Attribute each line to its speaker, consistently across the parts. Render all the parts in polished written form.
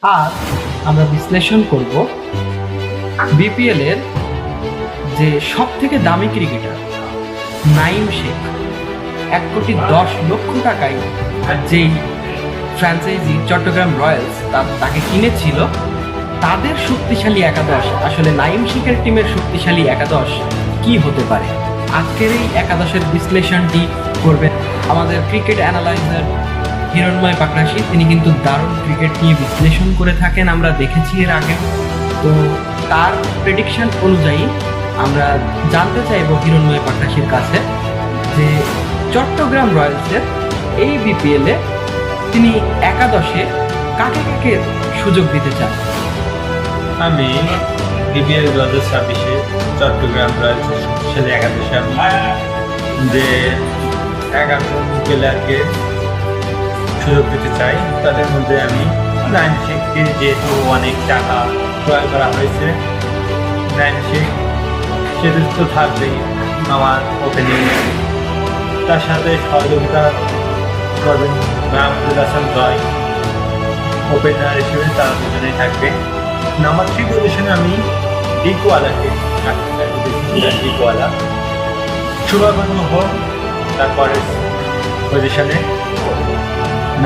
Speaker 1: আজ আমরা বিশ্লেষণ করব বিপিএল এর যে সব থেকে দামি ক্রিকেটার নাইম শেখ 1,10,00,000 টাকায় যেই ফ্র্যাঞ্চাইজি চট্টগ্রাম রয়্যালস তাকে কিনেছিল, তাদের শক্তিশালী একাদশ, আসলে নাইম শেখের টিমের শক্তিশালী একাদশ কি হতে পারে। আজকের এই একাদশের বিশ্লেষণটি করবেন আমাদের ক্রিকেট অ্যানালাইজার হিরণময় পাকরাশি। তিনি কিন্তু দারুণ ক্রিকেট নিয়ে বিশ্লেষণ করে থাকেন, আমরা দেখেছি এর আগে। তো তার প্রেডিকশন অনুযায়ী আমরা জানতে চাইব হিরণময় পাকরাশির কাছে যে চট্টগ্রাম রয়্যালসের এই বিপিএলে তিনি একাদশে কাকে কাকে সুযোগ দিতে চান।
Speaker 2: আমি বিপিএল 2026-এ চট্টগ্রাম রয়্যালসের শক্তিশালী একাদশে আমি যে 11 প্লেয়ারকে সুযোগ দিতে চাই, তাদের মধ্যে আমি নাইম শেখকে, যেহেতু অনেক টাকা ক্রয় করা হয়েছে, নাইম শেখ সেটা তো থাকবেই আমার ওপেনিং। তার সাথে সহযোগিতা করবেন মাহমুদুল হাসান জয়, ওপেনার হিসেবে তারা দুজনেই থাকবে। নাম্বার 3 পজিশনে আমি ডিকওয়ালাকে রাখতে চাই, ডিকওয়ালা, শুভাগঞ্জ হোম। তারপরে পজিশনে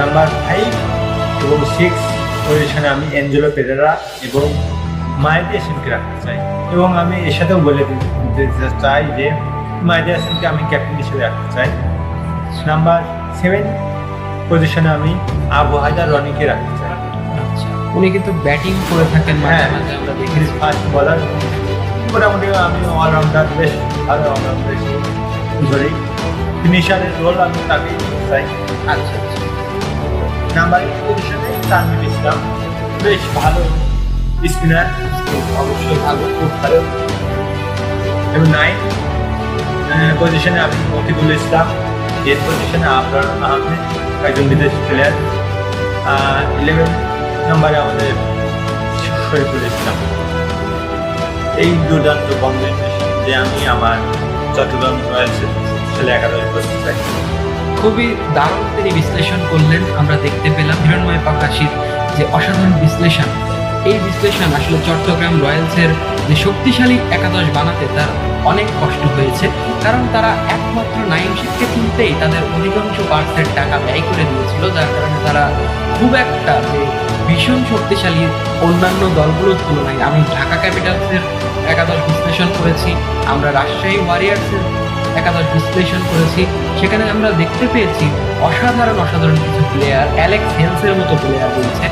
Speaker 2: নাম্বার 5 এবং 6 পজিশনে আমি অ্যাঞ্জেলো পেরেরা এবং মাহেদী হাসানকে রাখতে চাই। এবং আমি এর সাথেও বলে দিতে চাই যে মাহেদী হাসানকে আমি ক্যাপ্টেন হিসেবে রাখতে চাই। নাম্বার 7 পজিশনে আমি আবু হায়দার রনিকে রাখতে চাই।
Speaker 1: আচ্ছা, উনি কিন্তু ব্যাটিং করে থাকেন মাঝে মাঝে, আমরা দেখেছি।
Speaker 2: ফাস্ট বলার, মোটামুটি আমি অলরাউন্ডার, বেশ ভালো অলরাউন্ডার ধরি। ফিনিশারের রোল আমি তাকে চাই।
Speaker 1: আচ্ছা আচ্ছা,
Speaker 2: নাম্বার 8 পজিশনে তানভীর ইসলাম, বেশ ভালো স্পিনার, অবশ্যই ভালো, খুব ভালো। এবং 9 পজিশনে আমি মতিবুল ইসলাম, 10 পজিশনে আবরার আহমেদ, একজন বিদেশি প্লেয়ার। 11 নম্বরে আমাদের শরীফুল ইসলাম। এই দুর্দান্ত কম্বিনেশন যে আমি আমার চট্টগ্রাম রয়্যালসের ছেলে একাদশ করতে চাই।
Speaker 1: খুবই দারুণ তিনি বিশ্লেষণ করলেন, আমরা দেখতে পেলাম হিরণময় পাকরাশির যে অসাধারণ বিশ্লেষণ। এই বিশ্লেষণ আসলে চট্টগ্রাম রয়্যালসের যে শক্তিশালী একাদশ বানাতে তার অনেক কষ্ট হয়েছে, কারণ তারা একমাত্র নাইম শেখকে কিনতেই তাদের অধিকাংশ পার্সের টাকা ব্যয় করে দিয়েছিল, যার কারণে তারা খুব একটা যে ভীষণ শক্তিশালী অন্যান্য দলগুলোর তুলনায়। আমি ঢাকা ক্যাপিটালসের একাদশ বিশ্লেষণ করেছি, আমরা রাজশাহী ওয়ারিয়ার্সের একাদশ বিশ্লেষণ করেছি, সেখানে আমরা দেখতে পেয়েছি অসাধারণ কিছু প্লেয়ার, অ্যালেক্স হেলসের মতো প্লেয়ার রয়েছে।